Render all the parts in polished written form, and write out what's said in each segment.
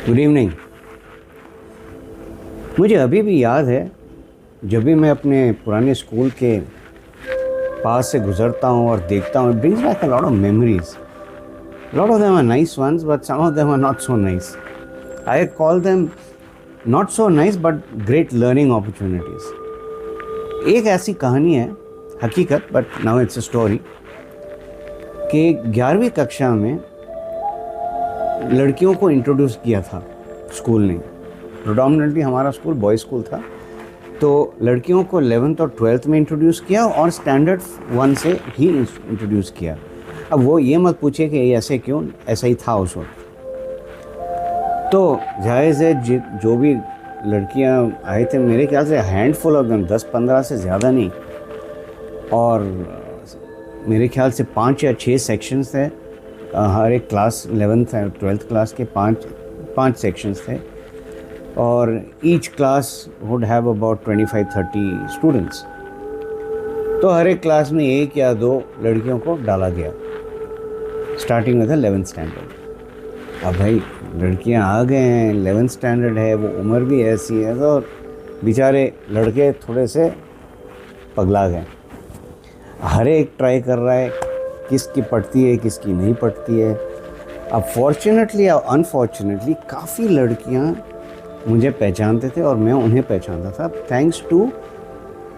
Good evening. मुझे अभी भी याद है जब भी मैं अपने पुराने स्कूल के पास से गुजरता हूँ और देखता हूँ, it brings back a lot of memories. A lot of them are nice ones, but some of them are not so nice. I call them not so nice but great learning opportunities. एक ऐसी कहानी है, हकीकत, but now it's a story, कि 11वीं कक्षा में लड़कियों को इंट्रोड्यूस किया था स्कूल ने। प्रोडोमिनेटली हमारा स्कूल बॉयज़ स्कूल था, तो लड़कियों को 11th और 12th में इंट्रोड्यूस किया और स्टैंडर्ड 1 से ही इंट्रोड्यूस किया। अब वो ये मत पूछे कि ये ऐसे क्यों, ऐसा ही था उस वक्त। तो जायज़ है जो भी लड़कियां आए थे, मेरे ख्याल से हैंडफुल ऑफ देम, 10-15 से ज़्यादा नहीं, और मेरे ख्याल से 5 या 6 सेक्शंस थे। हर एक क्लास 11th और 12th क्लास के 5 सेक्शंस थे, और each class would have about 25-30 students. तो हर एक क्लास में 1 या 2 लड़कियों को डाला गया, स्टार्टिंग विद 11th स्टैंडर्ड। अब भाई लड़कियां आ गए हैं, 11th स्टैंडर्ड है, वो उम्र भी ऐसी है, तो बेचारे लड़के थोड़े से पगला गए। हर एक ट्राई कर रहा है किसकी पढ़ती है किसकी नहीं पढ़ती है। अब फॉर्चुनेटली या अनफॉर्चुनेटली काफ़ी लड़कियां मुझे पहचानते थे और मैं उन्हें पहचानता था, थैंक्स टू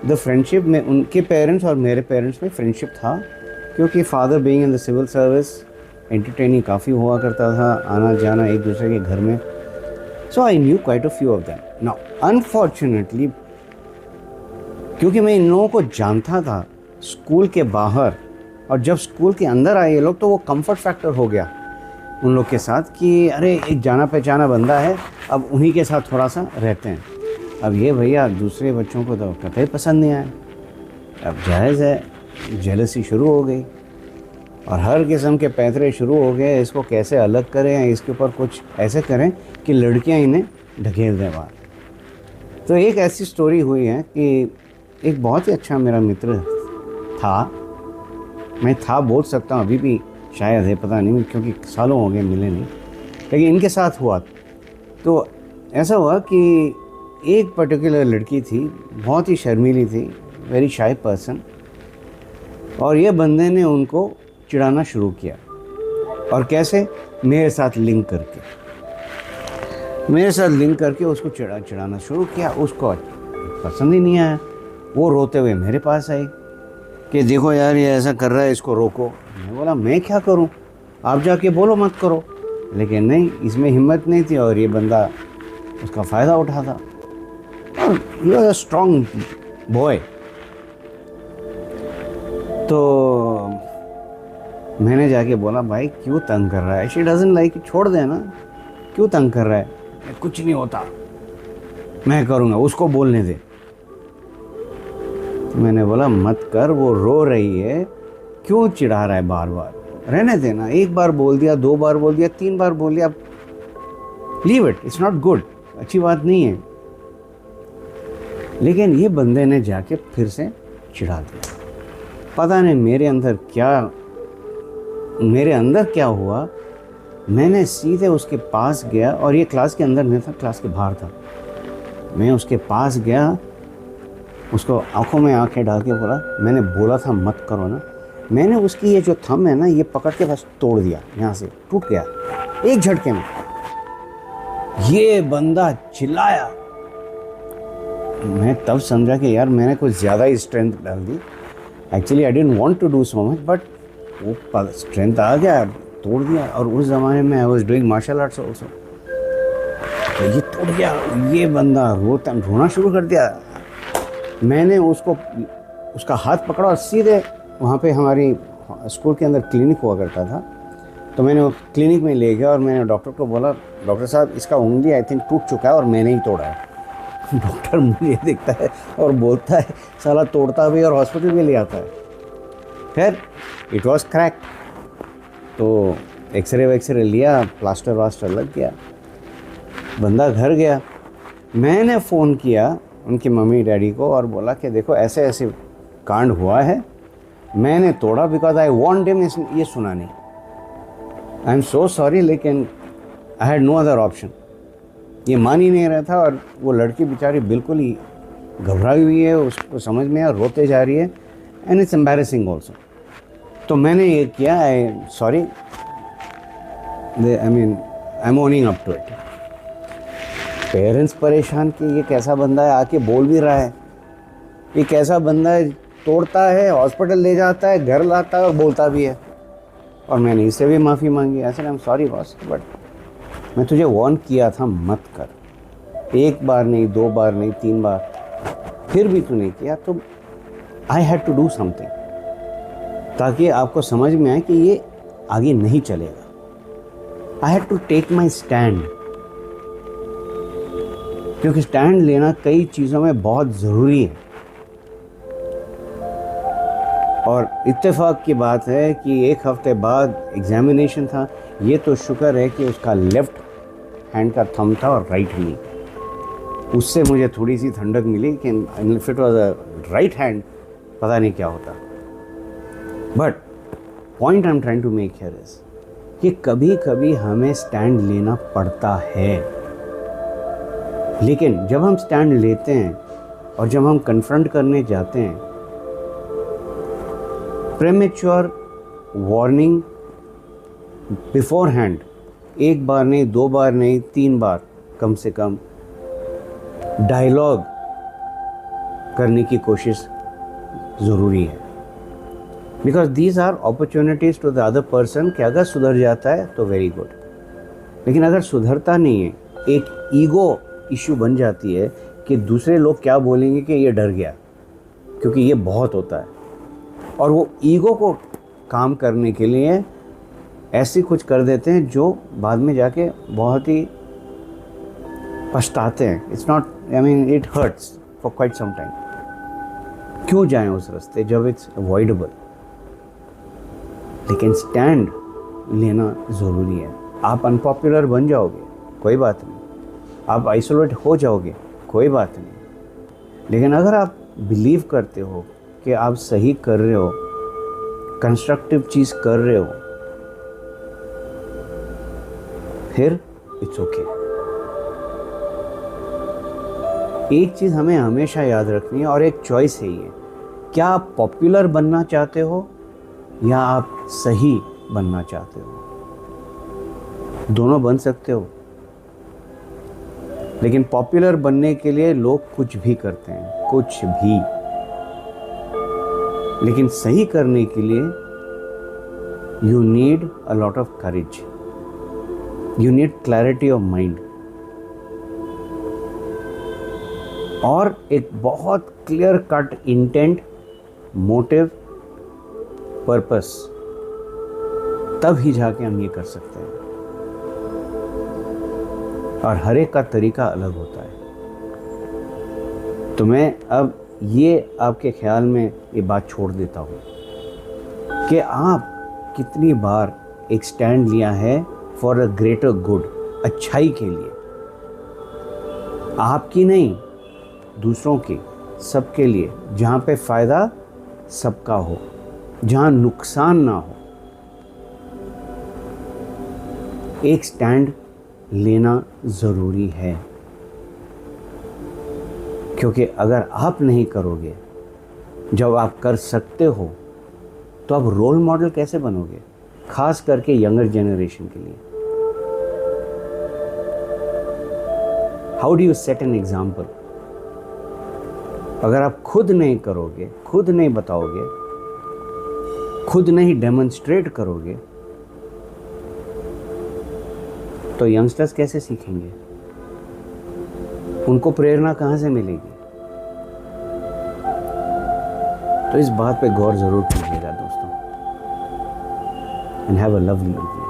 द फ्रेंडशिप में। उनके पेरेंट्स और मेरे पेरेंट्स में फ्रेंडशिप था, क्योंकि father being in the civil service, entertaining काफ़ी हुआ करता था, आना जाना एक दूसरे के घर में। So I knew quite a few of them. Now unfortunately, क्योंकि मैं इन लोगों को जानता था स्कूल के बाहर, और जब स्कूल के अंदर आए ये लोग, तो वो कंफर्ट फैक्टर हो गया उन लोग के साथ कि अरे एक जाना पहचाना बंदा है, अब उन्हीं के साथ थोड़ा सा रहते हैं। अब ये भैया दूसरे बच्चों को तो कतई पसंद नहीं आया। अब जायज़ है, जेलसी शुरू हो गई और हर किस्म के पैंतरे शुरू हो गए, इसको कैसे अलग करें या इसके ऊपर कुछ ऐसे करें कि लड़कियां इन्हें ढकेल दें बाहर। तो एक ऐसी स्टोरी हुई है कि एक बहुत ही अच्छा मेरा मित्र था, मैं था बोल सकता हूँ, अभी भी शायद है, पता नहीं, क्योंकि सालों हो गए मिले नहीं, लेकिन इनके साथ हुआ। तो ऐसा हुआ कि एक पर्टिकुलर लड़की थी, बहुत ही शर्मीली थी, वेरी शाय पर्सन, और ये बंदे ने उनको चिढ़ाना शुरू किया। और कैसे? मेरे साथ लिंक करके उसको चिढ़ाना शुरू किया। उसको पसंद ही नहीं आया, वो रोते हुए मेरे पास आई कि देखो यार ये ऐसा कर रहा है, इसको रोको। मैं बोला मैं क्या करूं, आप जाके बोलो मत करो, लेकिन नहीं, इसमें हिम्मत नहीं थी और ये बंदा उसका फ़ायदा उठाता। He was a strong boy. तो मैंने जाके बोला भाई क्यों तंग कर रहा है, शी डजंट लाइक इट, छोड़ देना, क्यों तंग कर रहा है, कुछ नहीं होता, मैं करूँगा, उसको बोलने दे। मैंने बोला मत कर, वो रो रही है, क्यों चिढ़ा रहा है बार बार, रहने देना। 1 बार बोल दिया, 2 बार बोल दिया, 3 बार बोल दिया, leave it, it's not good, अच्छी बात नहीं है। लेकिन ये बंदे ने जाके फिर से चिढ़ा दिया। पता नहीं मेरे अंदर क्या हुआ, मैंने सीधे उसके पास गया, और ये क्लास के अंदर नहीं था, क्लास के बाहर था। मैं उसके पास गया, उसको आंखों में आंखें डाल के बोला, मैंने बोला था मत करो ना। मैंने उसकी ये जो थंब है ना, ये पकड़ के बस तोड़ दिया, यहाँ से टूट गया एक झटके में। ये बंदा चिल्लाया, मैं तब समझा कि यार मैंने कुछ ज़्यादा ही स्ट्रेंथ डाल दी। Actually I didn't want to do so much, but वो स्ट्रेंथ आ गया, तोड़ दिया। और उस ज़माने में I was doing martial arts also, तो ये टूट गया। ये बंदा रोना शुरू कर दिया। मैंने उसका हाथ पकड़ा और सीधे वहाँ पे हमारी स्कूल के अंदर क्लिनिक हुआ करता था, तो मैंने क्लिनिक में ले गया और मैंने डॉक्टर को बोला, डॉक्टर साहब इसका उंगली आई थिंक टूट चुका है और मैंने ही तोड़ा है। डॉक्टर मुझे देखता है और बोलता है साला तोड़ता भी और हॉस्पिटल में ले आता है। खैर इट वॉज क्रैक, तो एक्सरे वैक्सरे लिया, प्लास्टर वास्टर लग गया, बंदा घर गया। मैंने फ़ोन किया उनकी मम्मी डैडी को और बोला कि देखो ऐसे ऐसे कांड हुआ है, मैंने तोड़ा बिकॉज आई वांट हिम। ये सुना नहीं, आई एम सो सॉरी, लेकिन I had no other option. ये मान ही नहीं रहा था और वो लड़की बेचारी बिल्कुल ही घबराई हुई है, उसको समझ में आ रोते जा रही है, एंड इट्स एम्बैरेसिंग ऑल्सो। तो मैंने ये किया, sorry, I mean I am owning up to it. Parents परेशान कि ये कैसा बंदा है, आके बोल भी रहा है, ये कैसा बंदा है, तोड़ता है, हॉस्पिटल ले जाता है, घर लाता है और बोलता भी है। और मैंने इससे भी माफ़ी मांगी, ऐसे I am sorry boss, but मैं तुझे वार्न किया था मत कर। एक बार नहीं, 2 बार नहीं, 3 बार, फिर भी तूने किया, तो I had to do something, ताकि आपको समझ में आए कि ये आगे नहीं चलेगा। I had to take my stand, क्योंकि स्टैंड लेना कई चीज़ों में बहुत ज़रूरी है। और इत्तेफाक की बात है कि 1 हफ्ते बाद एग्जामिनेशन था। ये तो शुक्र है कि उसका लेफ़्ट हैंड का थंब था और राइट नहीं, उससे मुझे थोड़ी सी ठंडक मिली कि if it was a right hand पता नहीं क्या होता। But point I am trying to make here is कि कभी कभी हमें स्टैंड लेना पड़ता है, लेकिन जब हम स्टैंड लेते हैं और जब हम कन्फ्रंट करने जाते हैं, प्रीमेच्योर वार्निंग बिफोर हैंड, 1 बार नहीं, 2 बार नहीं, 3 बार कम से कम डायलॉग करने की कोशिश ज़रूरी है। Because these are opportunities to the other person कि अगर सुधर जाता है तो वेरी गुड, लेकिन अगर सुधरता नहीं है, एक ईगो इशू बन जाती है कि दूसरे लोग क्या बोलेंगे कि ये डर गया, क्योंकि ये बहुत होता है। और वो ईगो को काम करने के लिए ऐसी कुछ कर देते हैं जो बाद में जाके बहुत ही पछताते हैं। It's not, I mean it hurts for quite some time. क्यों जाएं उस रास्ते जब इट्स अवॉइडेबल? लेकिन स्टैंड लेना ज़रूरी है। आप अनपॉपुलर बन जाओगे, कोई बात नहीं, आप आइसोलेट हो जाओगे, कोई बात नहीं, लेकिन अगर आप बिलीव करते हो कि आप सही कर रहे हो, कंस्ट्रक्टिव चीज़ कर रहे हो, फिर इट्स ओके। एक चीज़ हमें हमेशा याद रखनी है और एक चॉइस है ये, क्या आप पॉपुलर बनना चाहते हो या आप सही बनना चाहते हो? दोनों बन सकते हो, लेकिन पॉपुलर बनने के लिए लोग कुछ भी करते हैं, कुछ भी। लेकिन सही करने के लिए you need a lot of courage, you need clarity of mind और एक बहुत clear cut intent, motive, purpose, तब ही जाके हम ये कर सकते हैं। और हर एक का तरीका अलग होता है। तो मैं अब ये आपके ख्याल में ये बात छोड़ देता हूँ कि आप कितनी बार एक स्टैंड लिया है फॉर अ ग्रेटर गुड, अच्छाई के लिए, आपकी नहीं, दूसरों की, सबके लिए, जहाँ पे फ़ायदा सबका हो, जहाँ नुकसान ना हो। एक स्टैंड लेना ज़रूरी है, क्योंकि अगर आप नहीं करोगे, जब आप कर सकते हो, तो आप रोल मॉडल कैसे बनोगे, खास करके यंगर जनरेशन के लिए? How do you set an example? अगर आप खुद नहीं करोगे, खुद नहीं बताओगे, खुद नहीं डेमोन्स्ट्रेट करोगे, तो यंगस्टर्स कैसे सीखेंगे? उनको प्रेरणा कहाँ से मिलेगी? तो इस बात पे गौर जरूर कीजिएगा दोस्तों। And have a lovely evening.